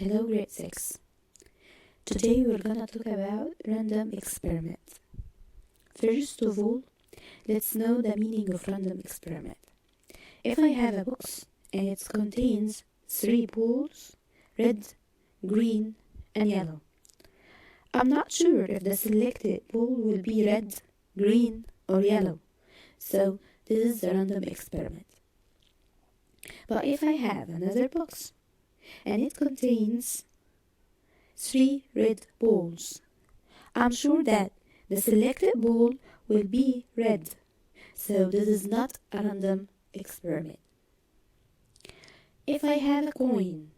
Hello grade 6. Today we're gonna talk about random experiment. First of all, let's know the meaning of random experiment. If I have a box and it contains 3 balls, red, green, and yellow, I'm not sure if the selected ball will be red, green, or yellow. So this is a random experiment. But if I have another box and it contains 3 red balls, I'm sure that the selected ball will be red. So this is not a random experiment. If I have a coin,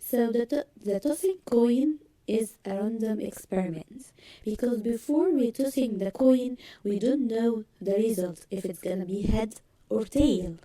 so the tossing coin is a random experiment, because before we tossing the coin, we don't know the result, if it's gonna be head or tail.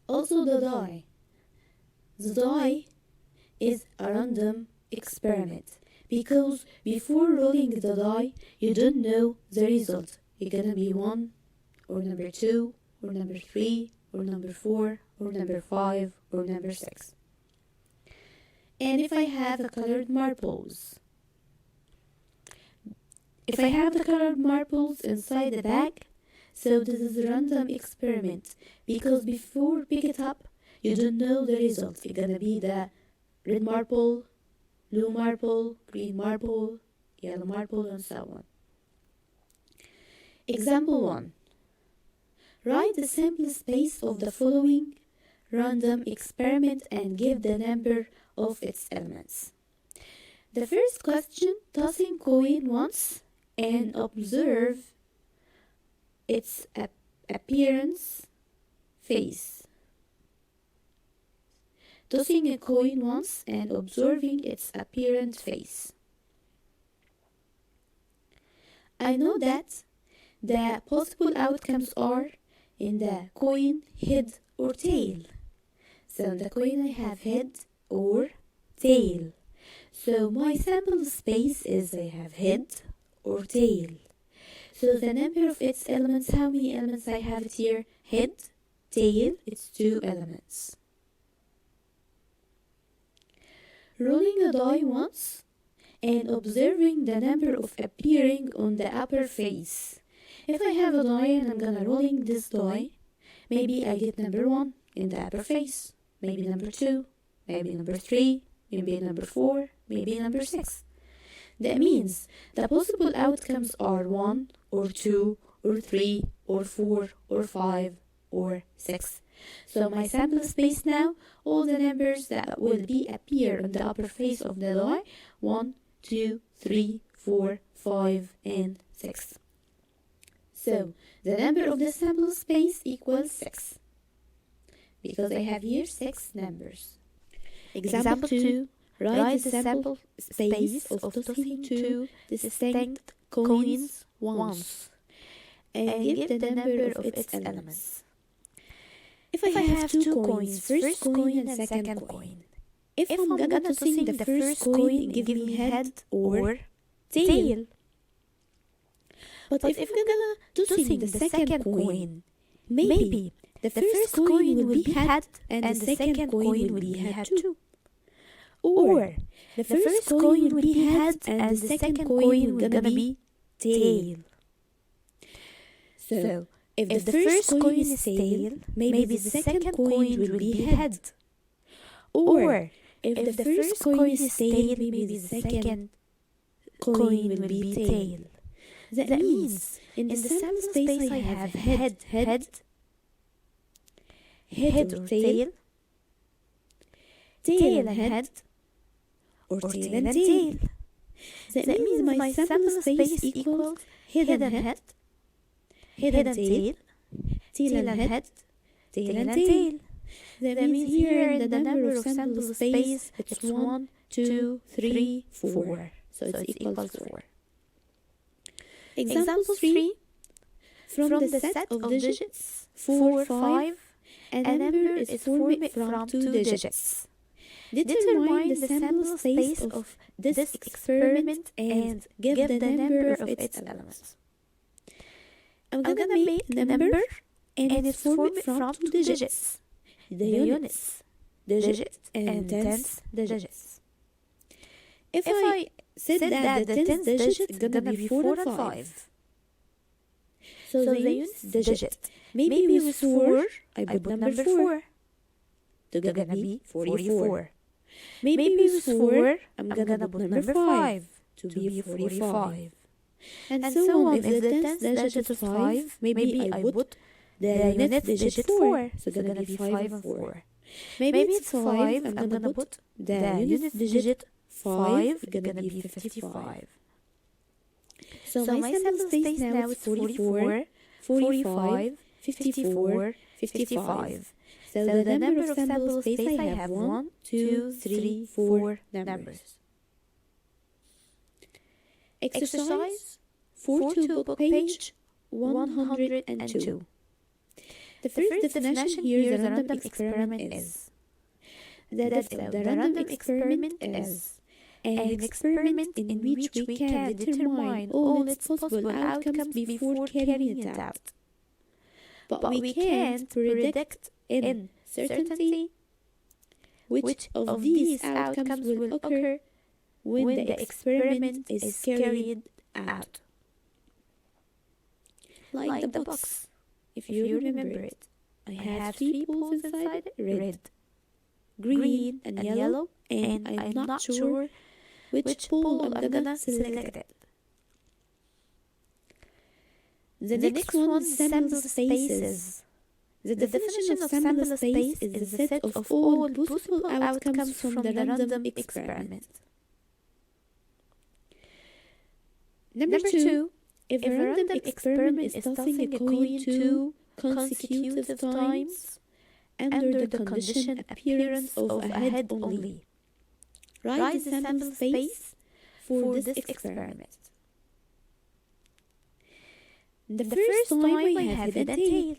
Also the die. The die is a random experiment, because before rolling the die, you don't know the result. You're gonna be 1, or number 2, or number 3, or number 4, or number 5, or number 6. And if I have a colored marbles, if I have the colored marbles inside the bag, so this is a random experiment, because before pick it up, you don't know the result. It's gonna be the red marble, blue marble, green marble, yellow marble, and so on. Example 1. Write the sample space of the following random experiment and give the number of its elements. The first question, tossing coin once and observe its appearance face. Tossing a coin once and observing its apparent face. I know that the possible outcomes are in the coin, head or tail. So in the coin I have head or tail. So my sample space is I have head or tail. So the number of its elements, how many elements I have it here? Head, tail, it's 2 elements. Rolling a die once and observing the number of appearing on the upper face. If I have a die and I'm gonna rolling this die, maybe I get number 1 in the upper face, maybe number 2, maybe number 3, maybe number 4, maybe number 6. That means the possible outcomes are 1 or 2 or 3 or 4 or 5 or 6. So my sample space now, all the numbers that will be appear on the upper face of the die, 1, 2, 3, 4, 5, and 6. So the number of the sample space equals 6, because I have here 6 numbers. Example 2. Write the sample space of tossing 2 distinct coins once and give the number of its elements. If I have 2 coins, first coin and second coin, if I'm gonna tossing the first coin, give me head or tail. But if I'm gonna tossing the second coin, maybe the first coin will be head and the second coin will be head too. Or the first coin will be head and the second coin will gonna be tail. So if the first coin is tail, maybe the second coin will be head. Or if the first coin is tail, maybe the second coin will be tail. That means in the sample space I have head or tail, tail and head, or tail and tail. That means my sample space equals head and head, head and tail, tail and head, tail and tail. That means here in the number of sample space, it's 1, 2, 3, 4. So it's equals 4. Example 3. From the set of digits 4, 5, a number is formed from 2 digits. Determine the sample space of this experiment and give the number of its elements. I'm gonna make a number and it's formed from 2 digits. The units digit and tenth digits. If I said that the tenth digit is gonna be 4 and 5, so the unit digit, maybe with 4, I put number 4. It's gonna be 44. Maybe with 4, I'm gonna put number 5 to be 45. And so on. If the tenth digit is 5, maybe I put the unit digit 4. So it's gonna be 5 and 4. Maybe it's 5, I'm gonna put the unit digit 5, it's gonna be 55. So my sample space now is 44, 45, 54, 55. So the number of sample space I have 1, 2, 3, 4 numbers. Exercise 4-2 book page 102. The first definition here, the random experiment is. The random experiment is an experiment in which we can determine all its possible outcomes before carrying it out. But we can't predict in certainty which of these outcomes will occur when the experiment is carried out. Like the box, if you remember it, I had 3 balls inside it, red, green, and yellow, and I'm not sure which ball I'm gonna select it. The next one is sample spaces. The definition of sample space is the set of all possible outcomes from the random experiment. Number 2, if a random experiment is tossing a coin 2 consecutive times under the condition appearance of a head only, write the sample space for this experiment. The first time I have head and tail,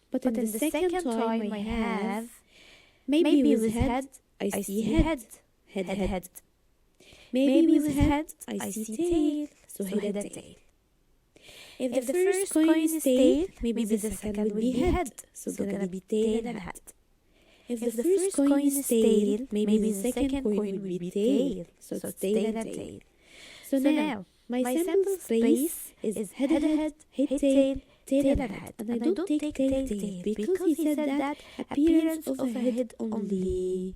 but in the second time I have, maybe with head, I see head. Maybe with head, I see tail, so head and tail. If the first coin is tail, maybe the second will be head, so it's gonna be tail and head. If the first coin is tail, maybe the second coin will be tail, so it's tail and tail. So now, my sample space is head, tail, tail and head. And I don't take tail because he said that appearance of a head only.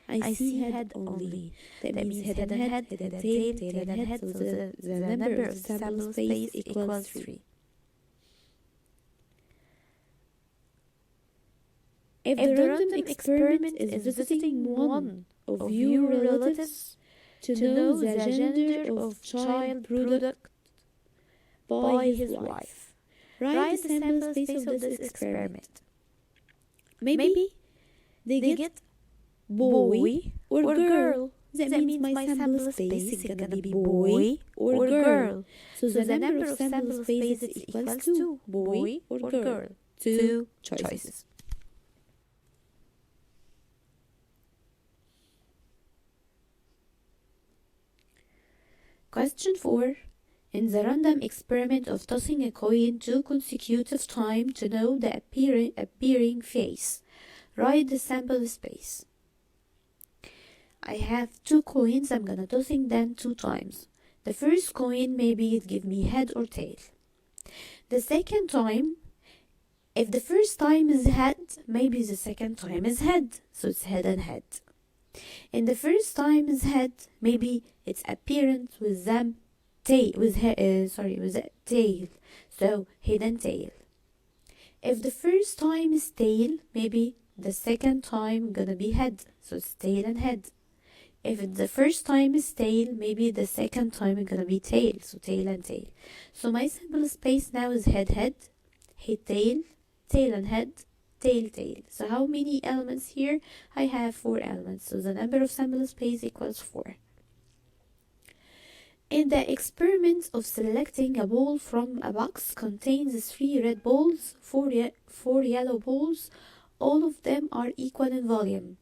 I see head only. That means head and tail, tail and head. So the number of sample space equals 3. If the random experiment is visiting one of your relatives to know the gender of child produced by his wife, write the sample space of this experiment. Maybe they get boy or girl. That means my sample space is gonna be boy or girl. So the number of sample spaces equals 2, boy or girl. 2 choices. Question 4. In the random experiment of tossing a coin 2 consecutive times to know the appearing face, write the sample space. I have 2 coins, I'm gonna tossing them 2 times. The first coin, maybe it give me head or tail. The second time, if the first time is head, maybe the second time is head, so it's head and head. And the first time is head, maybe its appearance with them tail, with a tail, so head and tail. If the first time is tail, maybe the second time gonna be head, so it's tail and head. If the first time is tail, maybe the second time is gonna be tail, so tail and tail. So my sample space now is head, tail, tail and head, tail, tail. So how many elements here? I have 4 elements, so the number of sample space equals 4. In the experiment of selecting a ball from a box contains 3 red balls, 4 yellow balls, all of them are equal in volume.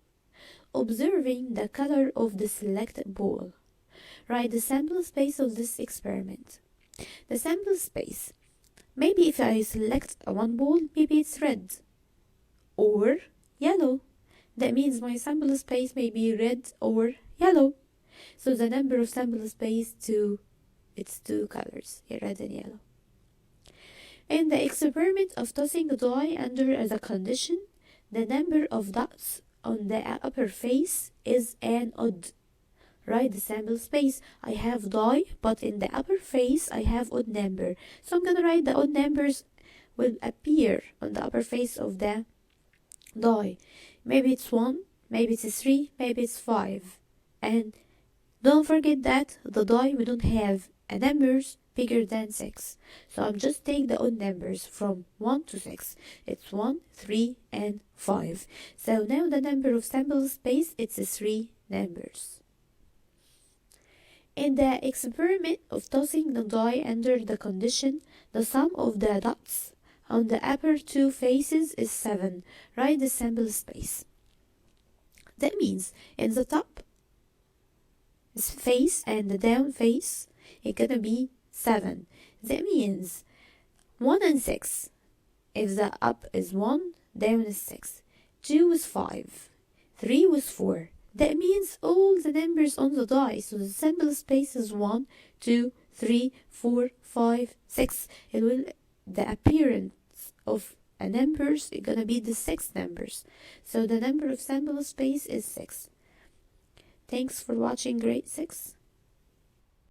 Observing the color of the selected ball, write the sample space of this experiment. The sample space, maybe if I select one ball, maybe it's red or yellow. That means my sample space may be red or yellow. So the number of sample space it's two colors, red and yellow. In the experiment of tossing a die under the condition, the number of dots on the upper face is an odd. Write the sample space. I have die, but in the upper face I have odd number. So I'm gonna write the odd numbers will appear on the upper face of the die. Maybe it's 1, maybe it's 3, maybe it's 5. And don't forget that the die we don't have a numbers bigger than 6. So I'm just take the odd numbers from 1 to 6. It's 1, 3, and 5. So now the number of sample space, it's 3 numbers. In the experiment of tossing the die under the condition, the sum of the dots on the upper two faces is 7. Write the sample space. That means in the top face and the down face, it's gonna be 7. That means 1 and 6. If the up is 1, down is 6. 2 is 5. 3 was 4. That means all the numbers on the die. So the sample space is 1, 2, 3, 4, 5, 6. The appearance of a numbers is gonna be the 6 numbers. So the number of sample space is 6. Thanks for watching grade 6.